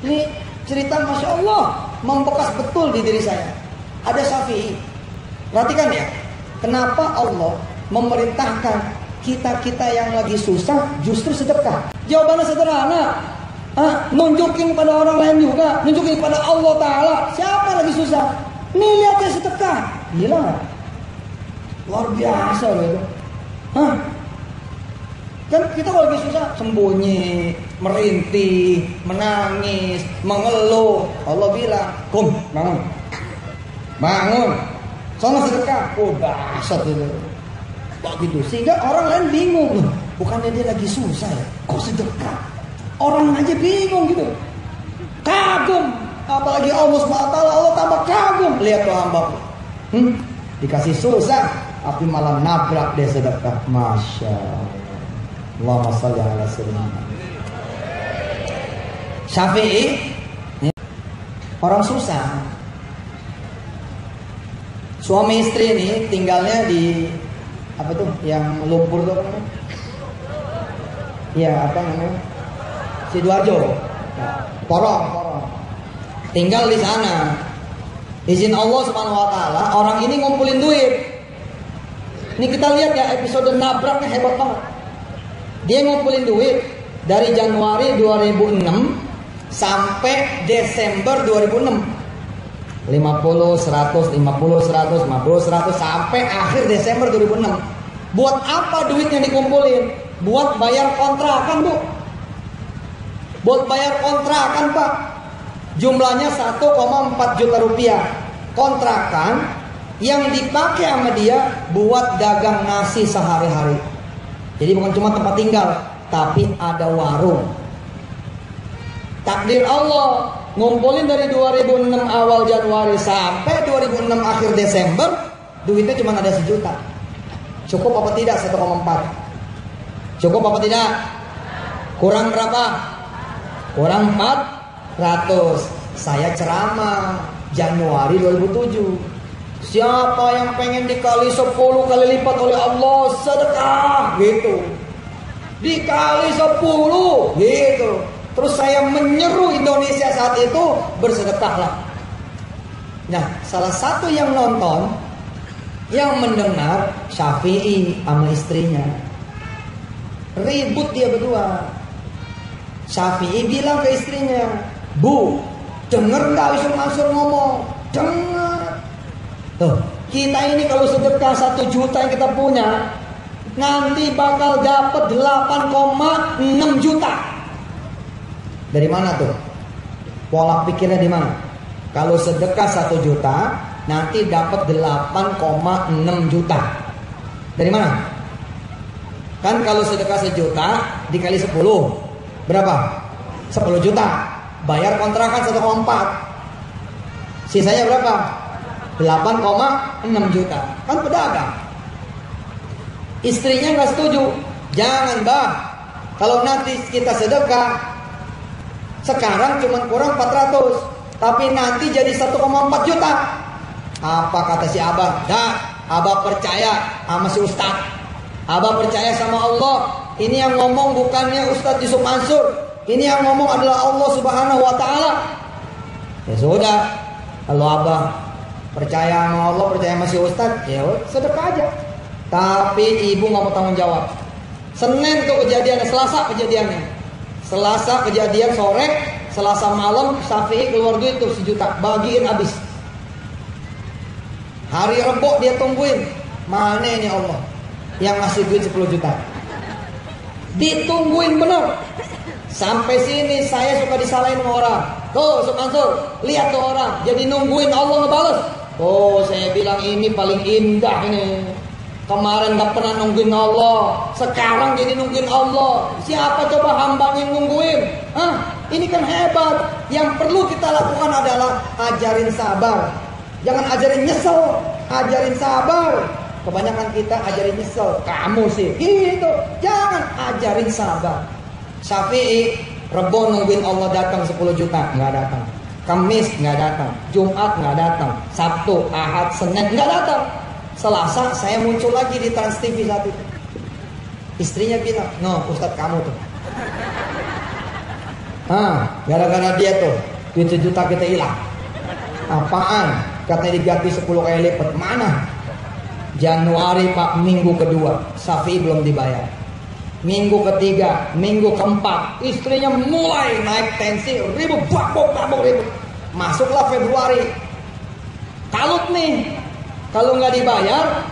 Ini cerita Masya Allah membekas betul di diri saya. Ada Syafi'i. Perhatikan ya, kenapa Allah memerintahkan kita-kita yang lagi susah justru sedekah? Jawabannya sederhana. Nunjukin pada orang lain juga, nunjukin pada Allah Ta'ala. Siapa yang lagi susah? Nih lihat ya sedekah. Gila, luar biasa loh itu. Kan kita kalau lagi susah sembunyi, merintih, menangis, mengeluh. Allah bilang, "Kum, bangun, bangun, sono sedekah." Oh dahsyat itu. Kok gitu? Sehingga orang lain bingung. Bukannya dia lagi susah ya? Kok sedekah? Orang aja bingung gitu. Kagum. Apalagi Allah SWT, Allah tambah kagum. Lihat tuh hambaku. Dikasih susah, tapi malah nabrak dia sedekah. Masya Allah. Allahumma shalli ala sayyidina. Syafi'i, orang susah. Suami istri ini tinggalnya di apa tuh yang lumpur tuh apa namanya? Iya, apa namanya? Sidoarjo. Porong. Tinggal di sana. Izin Allah Subhanahu wa taala, orang ini ngumpulin duit. Ini kita lihat ya episode nabraknya hebat banget. Dia ngumpulin duit dari Januari 2006 sampai Desember 2006. 50, 100, 50, 100, 50, 100 sampai akhir Desember 2006. Buat apa duitnya dikumpulin? Buat bayar kontrakan, Bu. Buat bayar kontrakan, Pak. Jumlahnya 1,4 juta rupiah. Kontrakan yang dipakai sama dia buat dagang nasi sehari-hari. Jadi bukan cuma tempat tinggal, tapi ada warung. Takdir Allah, ngumpulin dari 2006 awal Januari sampai 2006 akhir Desember, duitnya cuma ada 1 juta. Cukup apa tidak 1,4? Cukup apa tidak? Kurang berapa? Kurang 400. Saya ceramah Januari 2007. Siapa yang pengen dikali 10 kali lipat oleh Allah, sedekah gitu. Dikali 10 gitu. Terus saya menyeru Indonesia saat itu, bersedekahlah. Nah, salah satu yang nonton, yang mendengar Syafi'i sama istrinya. Ribut dia berdua. Syafi'i bilang ke istrinya, "Bu, denger gak Yusuf Mansur ngomong?" Dengar. Tuh, kita ini kalau sedekah 1 juta yang kita punya, nanti bakal dapat 8,6 juta. Dari mana tuh? Pola pikirnya di mana? Kalau sedekah 1 juta, nanti dapat 8,6 juta. Dari mana? Kan kalau sedekah 1 juta dikali 10, berapa? 10 juta. Bayar kontrakan 1,4. Sisanya berapa? 8,6 juta. Kan pedagang. Istrinya gak setuju. Jangan, Mbak. Kalau nanti kita sedekah, sekarang cuma kurang 400, tapi nanti jadi 1,4 juta. Apa kata si Abah? Dah, Abah percaya sama si Ustadz. Abah percaya sama Allah. Ini yang ngomong bukannya Ustadz Yusuf Mansur. Ini yang ngomong adalah Allah Subhanahu wa taala. Ya sudah. Kalau Abah percaya sama Allah, percaya sama si Ustadz, ya sedekah aja. Tapi ibu nggak mau tanggung jawab. Senin tuh kejadiannya, Selasa kejadiannya. Selasa kejadian sore, Selasa malam Syafi'i keluar duit tuh 1 juta, bagiin habis. Hari Rebo dia tungguin, mana ini Allah yang ngasih duit 10 juta. Ditungguin bener. Sampai sini saya suka disalahin sama orang. Tuh Yusuf Mansur, lihat tuh orang jadi nungguin Allah ngebales. Oh, saya bilang ini paling indah ini. Kemarin gak pernah nungguin Allah, sekarang jadi nungguin Allah. Siapa coba hambanya yang nungguin? Ini kan hebat. Yang perlu kita lakukan adalah ajarin sabar. Jangan ajarin nyesel, ajarin sabar. Kebanyakan kita ajarin nyesel. Kamu sih gitu. Jangan, ajarin sabar. Syafi'i Rebo nungguin Allah datang 10 juta, nggak datang. Kamis nggak datang, Jumat nggak datang, Sabtu, Ahad, Senin nggak datang. Selasa saya muncul lagi di Trans TV saat itu. Istrinya bilang, "No, Ustadz kamu tuh." Gara-gara dia tuh duit 1 juta kita hilang. Apaan? Katanya diganti 10 kali lipat. Mana? Januari Pak, minggu kedua Syafi'i belum dibayar. Minggu ketiga, minggu keempat, istrinya mulai naik tensi, ribut, ribut. Masuklah Februari, kalut nih. Kalau nggak dibayar,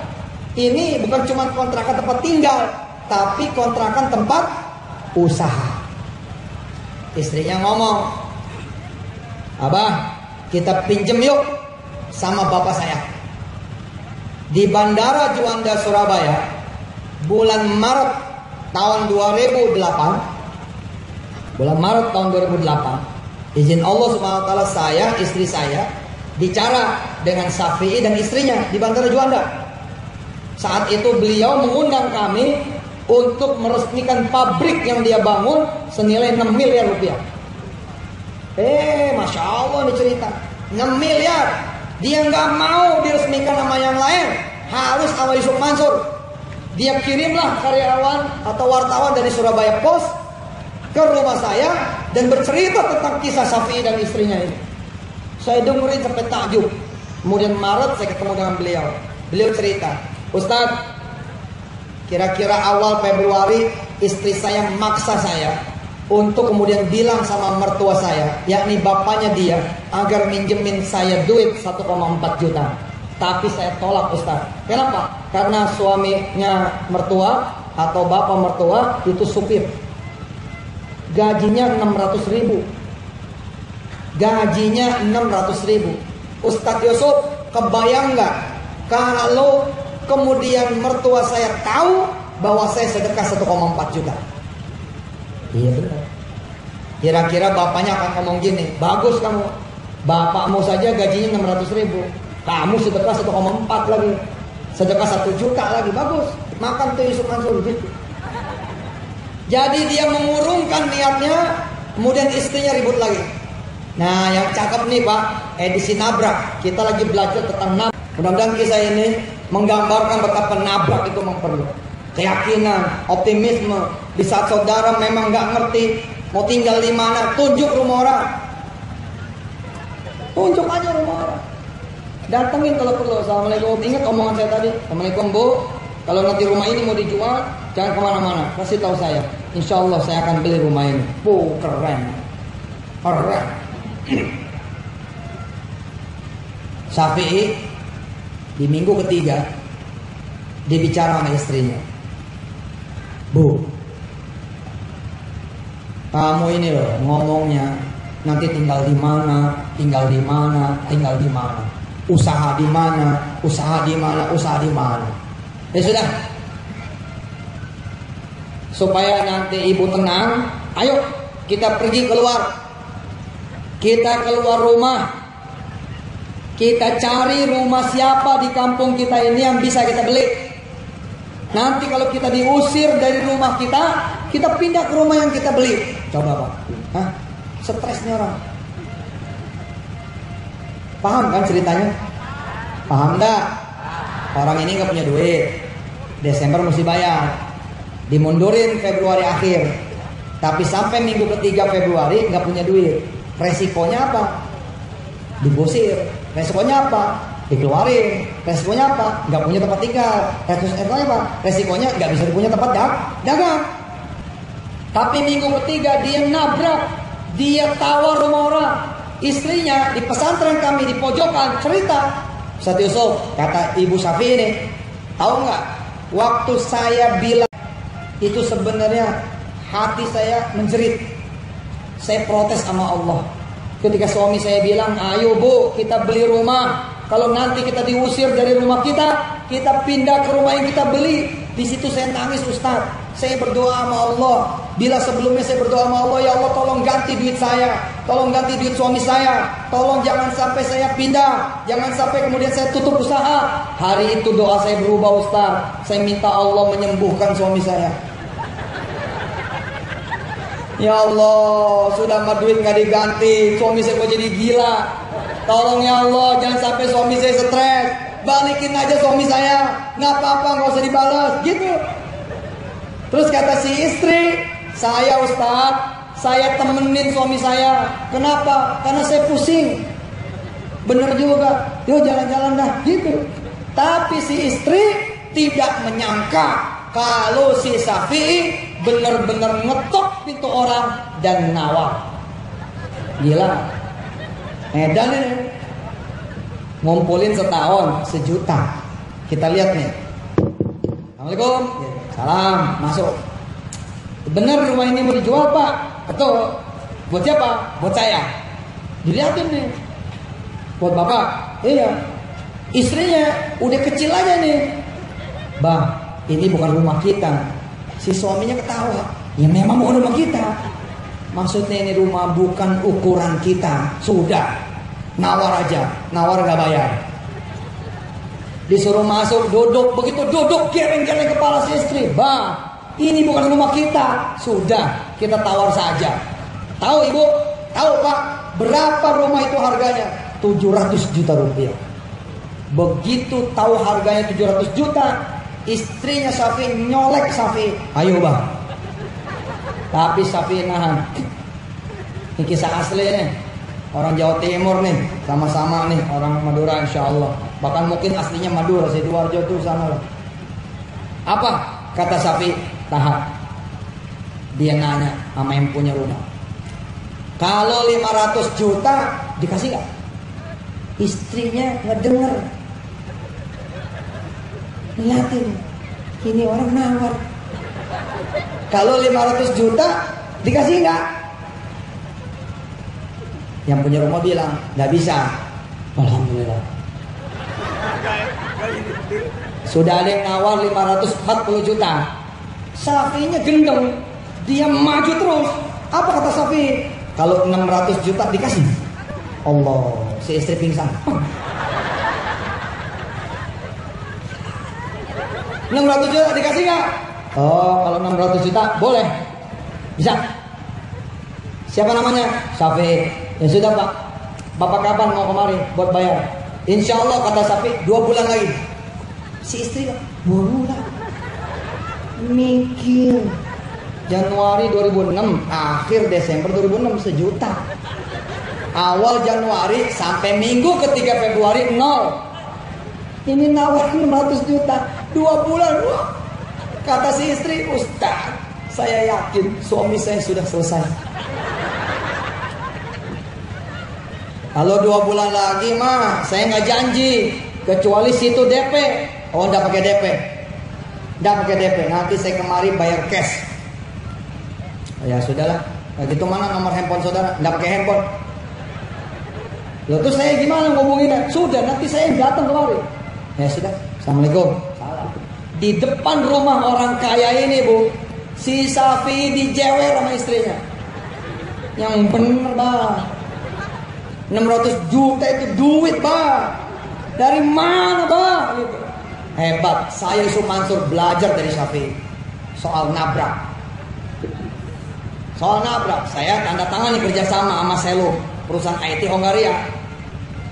ini bukan cuma kontrakan tempat tinggal, tapi kontrakan tempat usaha. Istrinya ngomong, Abah, kita pinjem yuk sama bapak saya. Di Bandara Juanda Surabaya, bulan Maret tahun 2008, izin Allah Subhanahu wa taala, saya, istri saya bicara dengan Syafi'i dan istrinya di Bandara Juanda. Saat itu beliau mengundang kami untuk meresmikan pabrik yang dia bangun senilai 6 miliar rupiah. Masya Allah nih cerita, 6 miliar. Dia nggak mau diresmikan nama yang lain, harus sama Yusuf Mansur. Dia kirimlah karyawan atau wartawan dari Surabaya Post ke rumah saya dan bercerita tentang kisah Syafi'i dan istrinya ini. Saya dengerin sampai takjub. Kemudian Maret saya ketemu dengan beliau. Beliau cerita, Ustadz, kira-kira awal Februari istri saya maksa saya untuk kemudian bilang sama mertua saya, yakni bapaknya dia, agar minjemin saya duit 1,4 juta. Tapi saya tolak, Ustaz. Kenapa? Karena suaminya mertua atau bapak mertua itu supir. Gajinya 600 ribu. Ustadz Yusuf, kebayang nggak kalau kemudian mertua saya tahu bahwa saya sedekah 1,4 juta? Iya benar. Kira-kira bapaknya akan ngomong gini, bagus kamu, bapakmu saja gajinya 600 ribu, kamu sedekah 1,4 lagi, sedekah 1 juta lagi, bagus, makan tuh Yusuf Mansur gitu. Jadi dia mengurungkan niatnya, kemudian istrinya ribut lagi. Nah yang cakep nih Pak, edisi nabrak, kita lagi belajar tentang nabrak. Mudah-mudahan kisah ini menggambarkan betapa nabrak itu memperlu keyakinan, optimisme. Di saat saudara memang nggak ngerti mau tinggal di mana, tunjuk rumah orang, tunjuk aja rumah orang, datengin kalau perlu. Assalamualaikum, ingat omongan saya tadi, Assalamualaikum Bu, kalau nanti rumah ini mau dijual jangan kemana-mana, kasih tahu saya, insya Allah saya akan beli rumah ini. Keren. Syafi'i di minggu ketiga dia bicara sama istrinya, Bu, kamu ini loh ngomongnya nanti tinggal di mana, usaha di mana. Ya sudah, supaya nanti ibu tenang, ayo kita pergi keluar, kita keluar rumah, kita cari rumah siapa di kampung kita ini yang bisa kita beli. Nanti kalau kita diusir dari rumah kita pindah ke rumah yang kita beli. Coba Pak, stres nih orang. Paham kan ceritanya? Paham enggak? Orang ini gak punya duit, Desember mesti bayar, dimundurin Februari akhir, tapi sampai minggu ketiga Februari gak punya duit. Resikonya apa? Digusir. Resikonya apa? Dikeluarin. Resikonya apa? Nggak punya tempat tinggal. Resikonya apa? Resikonya nggak bisa punya tempat dagang. Tapi minggu ketiga dia nabrak, dia tawar rumah orang. Istrinya di pesantren kami di pojokan cerita, Ustaz Yusuf, kata Ibu Syafi'i ini, tahu nggak? Waktu saya bilang itu sebenarnya hati saya menjerit. Saya protes sama Allah. Ketika suami saya bilang, ayo Bu, kita beli rumah. Kalau nanti kita diusir dari rumah kita pindah ke rumah yang kita beli. Di situ saya nangis, Ustaz. Saya berdoa sama Allah. Bila sebelumnya saya berdoa sama Allah, ya Allah tolong ganti duit saya, tolong ganti duit suami saya, tolong jangan sampai saya pindah, jangan sampai kemudian saya tutup usaha. Hari itu doa saya berubah, Ustaz. Saya minta Allah menyembuhkan suami saya. Ya Allah, sudah mah duit gak diganti, suami saya kok jadi gila. Tolong ya Allah, jangan sampai suami saya stres. Balikin aja suami saya, nggak apa-apa, nggak usah dibalas, gitu. Terus kata si istri, saya Ustaz, saya temenin suami saya. Kenapa? Karena saya pusing. Bener juga, yuk jalan-jalan dah gitu. Tapi si istri tidak menyangka kalau si Syafi'i benar-benar ngetok pintu orang dan nawar. Gila. Edan ini. Ngumpulin setahun 1 juta. Kita lihat nih. Assalamualaikum. Salam, masuk. Benar rumah ini mau dijual, Pak? Betul. Buat siapa? Buat saya. Dilihatin nih. Buat Bapak? Iya. Istrinya udah kecil aja nih. Bang, ini bukan rumah kita. Si suaminya ketawa. Ya memang bukan rumah kita. Maksudnya ini rumah bukan ukuran kita. Sudah. Nawar aja. Nawar gak bayar. Disuruh masuk, duduk. Begitu duduk, gereng-gereng kepala si istri. Bang, ini bukan rumah kita. Sudah, kita tawar saja. Tahu ibu? Tahu Pak? Berapa rumah itu harganya? 700 juta rupiah. Begitu tahu harganya 700 juta, istrinya Syafi'i nyolek Syafi'i. Ayo bang. Tapi Syafi'i nahan. Ini kisah asli nih. Orang Jawa Timur nih. Sama-sama nih. Orang Madura insya Allah. Bahkan mungkin aslinya Madura. Sidoarjo tuh sana lah. Apa? Kata Syafi'i. Tahan. Dia nanya sama yang punya rumah. Kalau 500 juta dikasih gak? Istrinya ngedenger. Lihatin. Ini orang nawar. Kalau 500 juta dikasih gak? Yang punya rumah bilang gak bisa. Alhamdulillah. Sudah ada yang nawar 540 juta. Syafi'inya gendeng. Dia maju terus. Apa kata Syafi'i? Kalau 600 juta dikasih. Allah, si istri pingsan. 600 juta dikasih gak? Oh, kalau 600 juta boleh. Bisa. Siapa namanya? Syafi'i. Ya sudah Pak. Bapak kapan mau kemari buat bayar? Insya Allah kata Syafi'i 2 bulan lagi. Si istri 2 bulan. Mikir. Januari 2006, akhir Desember 2006 1 juta. Awal Januari sampai minggu ketiga Februari 0. Ini nawar 600 juta 2 bulan. Wah. Kata si istri, Ustaz, saya yakin suami saya sudah selesai. Kalau 2 bulan lagi mah saya nggak janji, kecuali situ DP. Oh, nggak pakai DP. Nggak pakai DP. Nanti saya kemari bayar cash. Ya sudahlah. Nah, gitu mana nomor handphone saudara? Nggak pakai handphone. Loh, terus saya gimana ngomongin? Sudah, nanti saya datang kemari. Ya sudah. Assalamualaikum. Salam. Di depan rumah orang kaya ini bu, si Syafi'i dijewer sama istrinya. Yang bener bang. 600 juta itu duit bang. Dari mana bang? Gitu. Hebat. Saya Yusuf Mansur belajar dari Syafi'i soal nabrak. Soal nabrak, saya tanda tangan nih kerjasama sama Selo, perusahaan IT Hongaria.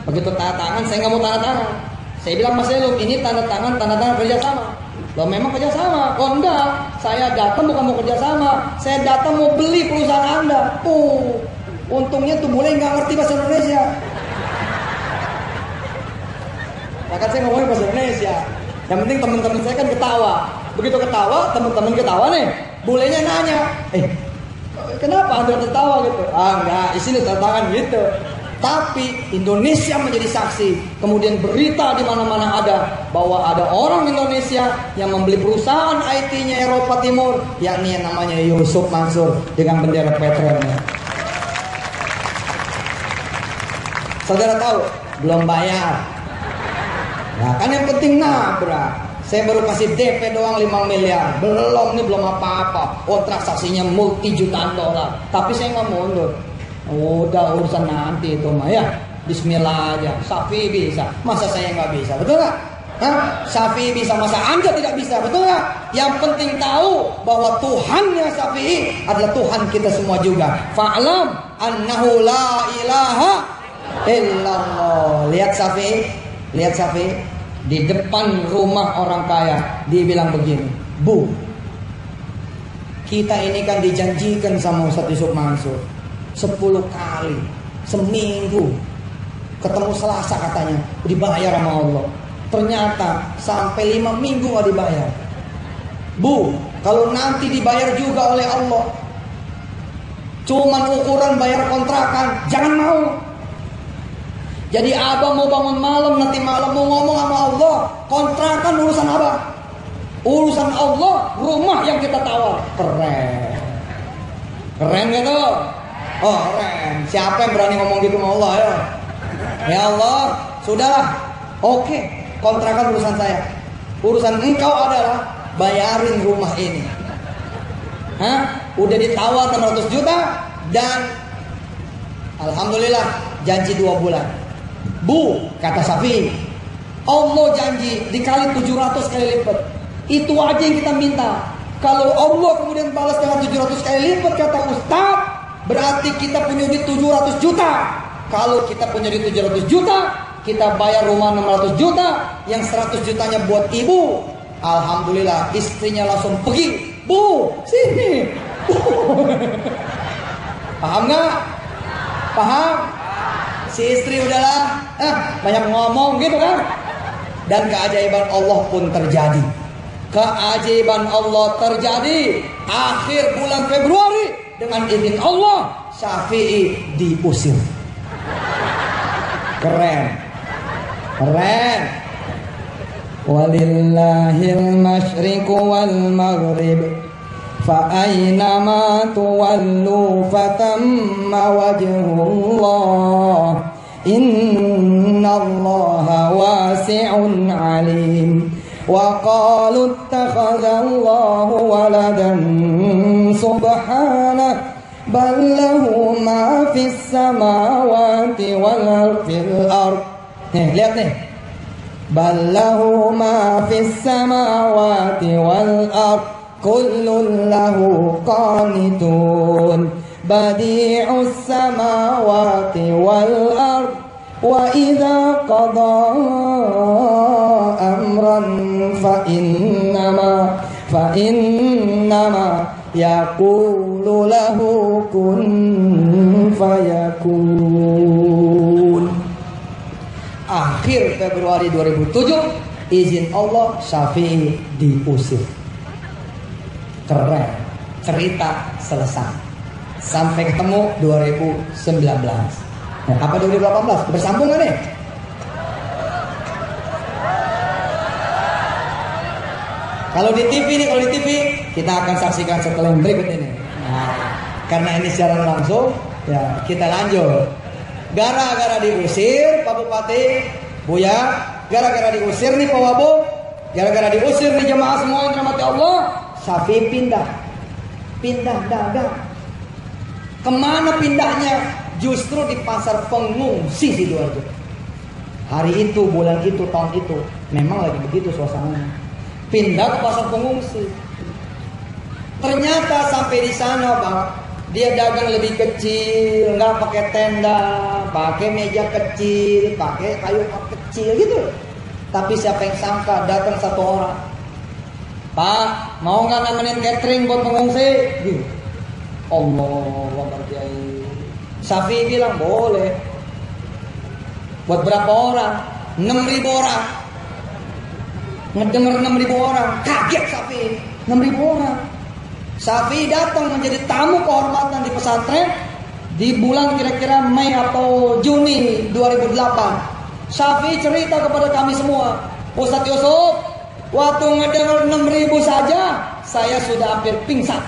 Begitu tanda tangan, saya nggak mau tanda tangan. Saya bilang Mas Selo, ini tanda tangan kerjasama. Loh memang kerjasama? Oh enggak, saya datang bukan mau kerjasama, saya datang mau beli perusahaan Anda. Untungnya tuh boleh nggak ngerti bahasa Indonesia. Maka saya ngomongin bahasa Indonesia. Yang penting teman-teman saya kan ketawa. Begitu ketawa, teman-teman ketawa nih, bolehnya nanya, kenapa Anda tertawa gitu? Enggak, di sini tantangan gitu. Tapi Indonesia menjadi saksi. Kemudian berita di mana-mana ada bahwa ada orang Indonesia yang membeli perusahaan IT-nya Eropa Timur, yakni yang namanya Yusuf Mansur dengan bendera Petronya. Saudara tahu? Belum bayar. Nah, kan yang penting nabrak. Saya baru kasih DP doang 5 miliar. Belum apa-apa. Oh, transaksinya multi jutaan dolar. Tapi saya nggak mundur. Udah urusan nanti itu mah ya. Bismillah aja. Syafi'i bisa. Masa saya nggak bisa? Betul nggak? Syafi'i bisa, masa Anda tidak bisa? Betul nggak? Yang penting tahu bahwa Tuhannya Syafi'i adalah Tuhan kita semua juga. Fa'lam annahu la ilaha illallah. Lihat Syafi'i. Di depan rumah orang kaya, dia bilang begini, Bu, Kita ini kan dijanjikan sama Ustaz Yusuf Mansur 10 kali seminggu ketemu Selasa katanya dibayar sama Allah. Ternyata sampai 5 minggu gak dibayar. Bu, kalau nanti dibayar juga oleh Allah cuman ukuran bayar kontrakan, jangan mau. Jadi abang mau bangun malam, nanti malam mau ngomong sama Allah, kontrakan urusan abang, urusan Allah, rumah yang kita tawar. Keren. Keren gitu. Oh keren. Siapa yang berani ngomong gitu sama Allah ya? Ya Allah, sudahlah. Oke, kontrakan urusan saya. Urusan engkau adalah bayarin rumah ini. Hah? Udah ditawar 600 juta dan alhamdulillah janji 2 bulan. Bu, kata Syafi'i, Allah janji dikali 700 kali lipat. Itu aja yang kita minta. Kalau Allah kemudian balas dengan 700 kali lipat, kata Ustaz, berarti kita punya duit 700 juta. Kalau kita punya duit 700 juta, kita bayar rumah 600 juta, yang 100 jutanya buat ibu. Alhamdulillah, istrinya langsung pergi. Bu, sini. Paham nggak? Paham? Si istri udahlah, banyak ngomong gitu kan. Dan keajaiban Allah pun terjadi. Keajaiban Allah terjadi. Akhir bulan Februari, dengan izin Allah, Syafi'i diusir. Keren. Keren. Walillahil masyriqu wal maghrib, fa aynama tuwallu fatamma wajhullah, innallaha wasi'un alim. Wa qalu ittakhadallahu waladan subhanahu bal lahu ma fis samawati wal fil ard. Nih, lihat nih. Bal lahu ma fis samawati wal ard kullun lahu qanitun badi'us samawati wal ard wa idza qada amran fa innama yaqulu lahu kun fayakun. Akhir Februari 2007, izin Allah, Syafi'i diusir. Keren. Cerita selesai. Sampai ketemu 2019. Nah, apa 2018? Bersambung gak nih? Kalau di TV nih, kita akan saksikan setelah yang berikut ini. Nah, karena ini siaran langsung, ya kita lanjut. Gara-gara diusir Pak Bupati, Buya, gara-gara diusir nih Pak Wabub, gara-gara diusir nih jemaah semua yang dirahmati Allah, Syafi'i pindah dagang. Kemana pindahnya? Justru di pasar pengungsi Sidoarjo. Hari itu, bulan itu, tahun itu, memang lagi begitu suasananya. Pindah ke pasar pengungsi. Ternyata sampai di sana Bang, dia dagang lebih kecil, nggak pakai tenda, pakai meja kecil, pakai kayu kecil gitu. Tapi siapa yang sangka datang satu orang, Pak, mau nggak nemenin catering buat pengungsi? Gitu. Allah Kiai. Syafi'i bilang boleh. Buat berapa orang? 6.000 orang. Ngedenger 6.000 orang, kaget Syafi'i. 6.000 orang. Syafi'i datang menjadi tamu kehormatan di pesantren di bulan kira-kira Mei atau Juni 2008. Syafi'i cerita kepada kami semua, Ustaz Yusuf, waktu ngedengar 6.000 saja saya sudah hampir pingsan.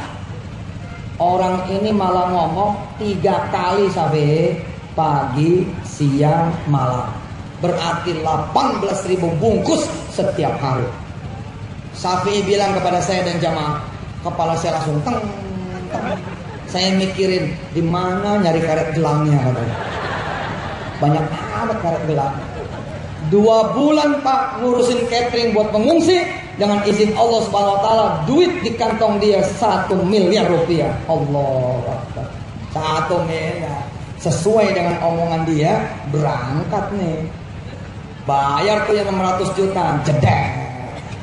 Orang ini malah ngomong 3 kali Syafi'i, pagi, siang, malam. Berarti 18.000 bungkus setiap hari. Syafi'i bilang kepada saya dan jamaah, kepala saya langsung teng. Saya mikirin di mana nyari karet gelangnya katanya. Banyak amat karet gelang. 2 bulan Pak ngurusin catering buat pengungsi, dengan izin Allah Subhanahu wa taala duit di kantong dia 1 miliar rupiah. Allah Akbar. 1 miliar. Sesuai dengan omongan dia, berangkat nih. Bayar tuh yang 600 juta, jedek.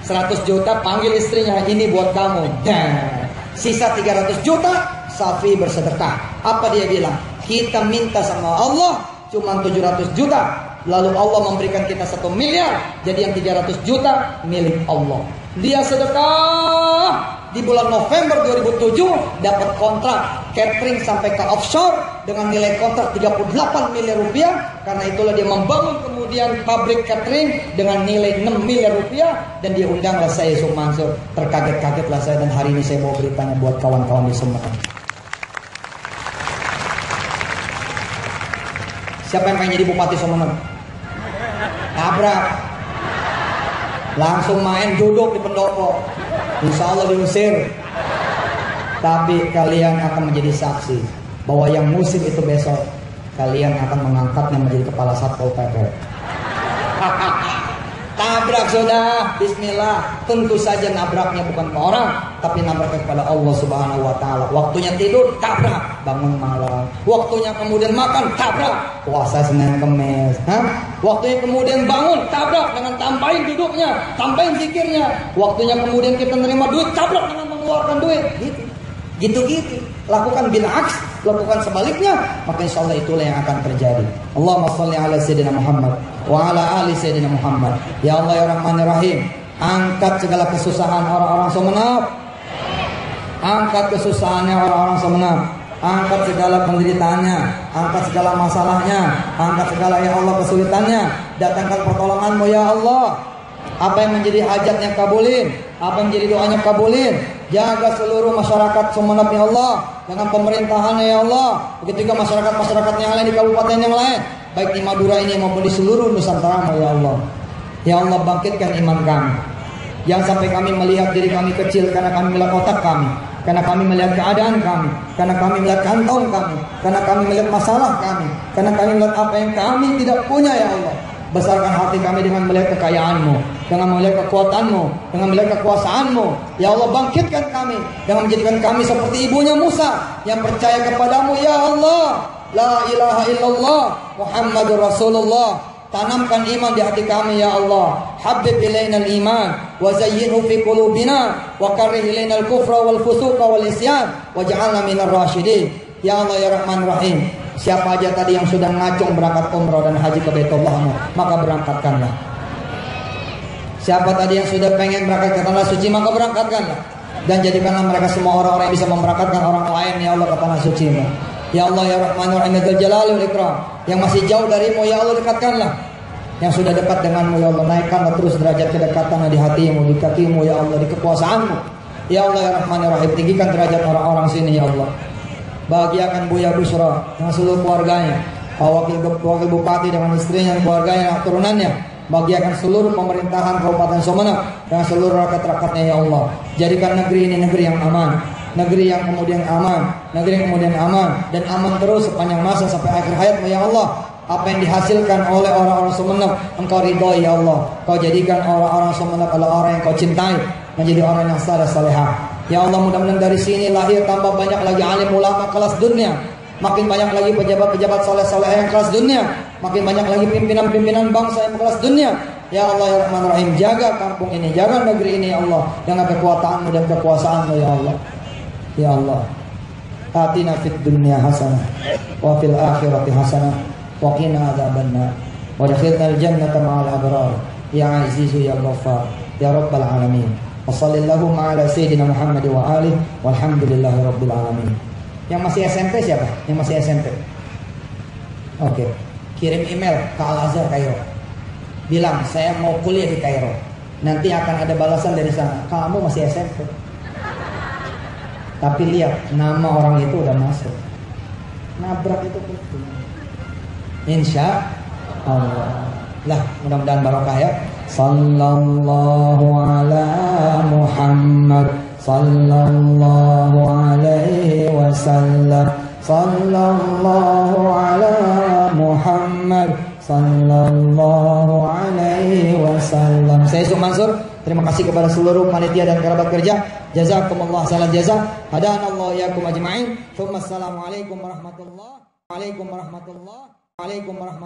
100 juta panggil istrinya, ini buat kamu. Dan Sisa 300 juta, Safi bersedekah. Apa dia bilang? Kita minta sama Allah cuma 700 juta. Lalu Allah memberikan kita 1 miliar. Jadi yang 300 juta milik Allah. Dia sedekah. Di bulan November 2007 dapat kontrak catering sampai ke offshore dengan nilai kontrak 38 miliar rupiah. Karena itulah dia membangun kemudian pabrik catering dengan nilai 6 miliar rupiah. Dan dia undanglah saya Yusuf Mansur. Terkaget-kagetlah saya, dan hari ini saya mau beritanya buat kawan-kawan di Sumatera. Siapa yang pengen jadi Bupati Sumeneb? Tabrak. Langsung main duduk di pendopo. Insya Allah diusir. Tapi kalian akan menjadi saksi bahwa yang musim itu besok kalian akan mengangkatnya menjadi kepala Satpol PP. Tabrak sudah, bismillah. Tentu saja nabraknya bukan ke orang, tapi nabraknya kepada Allah Subhanahu wa taala. Waktunya tidur, tabrak, bangun malam. Waktunya kemudian makan, tabrak, puasa Senin Kamis. Waktunya kemudian bangun, tabrak dengan tambahin duduknya, tambahin zikirnya. Waktunya kemudian kita nerima duit, tabrak dengan mengeluarkan duit. Gitu. Lakukan bil aks, lakukan sebaliknya, maka insya Allah itulah yang akan terjadi. Allahumma sholli ala sayyidina Muhammad wa ala ali sayyidina Muhammad. Ya Allah ya Rahmanir Rahim, angkat segala kesusahan orang-orang Sumeneb. Angkat kesusahannya orang-orang Sumeneb. Angkat segala penderitaannya, angkat segala masalahnya, angkat segala ya Allah kesulitannya. Datangkan pertolongan-Mu ya Allah. Apa yang menjadi hajatnya kabulin, apa yang menjadi doanya kabulin. Jaga seluruh masyarakat Sumeneb ya Allah, dengan pemerintahannya ya Allah. Begitu juga masyarakat-masyarakat yang lain di kabupaten yang lain, baik di Madura ini maupun di seluruh Nusantara ya Allah. Ya Allah, bangkitkan iman kami. Jangan sampai kami melihat diri kami kecil karena kami melihat otak kami, karena kami melihat keadaan kami, karena kami melihat kantong kami, karena kami melihat masalah kami, karena kami melihat apa yang kami tidak punya ya Allah. Besarkan hati kami dengan melihat kekayaan-Mu, dengan melihat kekuatan-Mu, dengan melihat kekuasaan-Mu. Ya Allah, bangkitkan kami dengan menjadikan kami seperti ibunya Musa yang percaya kepadamu ya Allah. La ilaha illallah Muhammadur Rasulullah. Tanamkan iman di hati kami ya Allah. Habib ilainal iman wa zayyinhu fi qulubina wa karrih ilainal kufra wal fusuqa wal isyan waj'alna minar rasyidin. Ya Allah ya Rahman Rahim. Siapa aja tadi yang sudah ngacung berangkat umrah dan haji ke Baitullah, maka berangkatkanlah. Siapa tadi yang sudah pengen berangkat ke tanah suci, maka berangkatkanlah. Dan jadikanlah mereka semua orang-orang yang bisa memberangkatkan orang lain ya Allah ke tanah suci-Mu. Ya Allah ya Rahman Rahim dzal jalali wal ikram. Yang masih jauh darimu ya Allah, dekatkanlah. Yang sudah dekat denganmu ya Allah, naikkanlah terus derajat kedekatan di hatimu, di kakimu ya Allah, di kekuasaanmu. Ya Allah ya Rahman Rahim, tinggikan derajat orang-orang sini ya Allah. Bahagiakan Buya Busra dengan seluruh keluarganya, wakil bupati dengan istrinya dan keluarganya dan turunannya. Bahagiakan seluruh pemerintahan Kabupaten Sumeneb dan seluruh rakyat-rakyatnya ya Allah. Jadikan negeri ini negeri yang aman, negeri yang kemudian aman, negeri yang kemudian aman, dan aman terus sepanjang masa sampai akhir hayatmu ya Allah. Apa yang dihasilkan oleh orang-orang Sumeneb Engkau ridhoi ya Allah. Kau jadikan orang-orang Sumeneb adalah orang yang Kau cintai, menjadi orang yang saleh salehah. Ya Allah, mudah-mudahan dari sini lahir tambah banyak lagi alim ulama kelas dunia, makin banyak lagi pejabat-pejabat soleh-soleh yang kelas dunia, makin banyak lagi pimpinan-pimpinan bangsa yang kelas dunia. Ya Allah ya Rahman Rahim, jaga kampung ini, jaga negeri ini ya Allah, dengan kekuatan-Mu dan kekuasaan-Mu ya Allah. Ya Allah, atina fid dunya hasanah wa fil akhirati hasanah wa qina adzabannar wa adkhilnal jannata ma'al abrar ya azizu ya ghaffar ya rabbal alamin. Wassallallahu ala sayyidina Muhammad wa alihi walhamdulillahi rabbil alamin. Yang masih SMP siapa? Yang masih SMP. Oke. Kirim email ke Al-Azhar Kairo. Bilang saya mau kuliah di Kairo. Nanti akan ada balasan dari sana. Kamu masih SMP. Tapi lihat nama orang itu udah masuk. Nabrak itu betul. Insya Allah. Lah, mudah-mudahan barokah ya. Sallallahu ala Muhammad sallallahu alaihi wasallam. Sallallahu ala Muhammad sallallahu alaihi wasallam. Saya Yusuf Mansur, terima kasih kepada seluruh panitia dan kerabat kerja. Jazakumullah khairan jazaa. Hadanallahu iyyakum ajma'in. Assalamualaikum warahmatullahi wabarakatuh.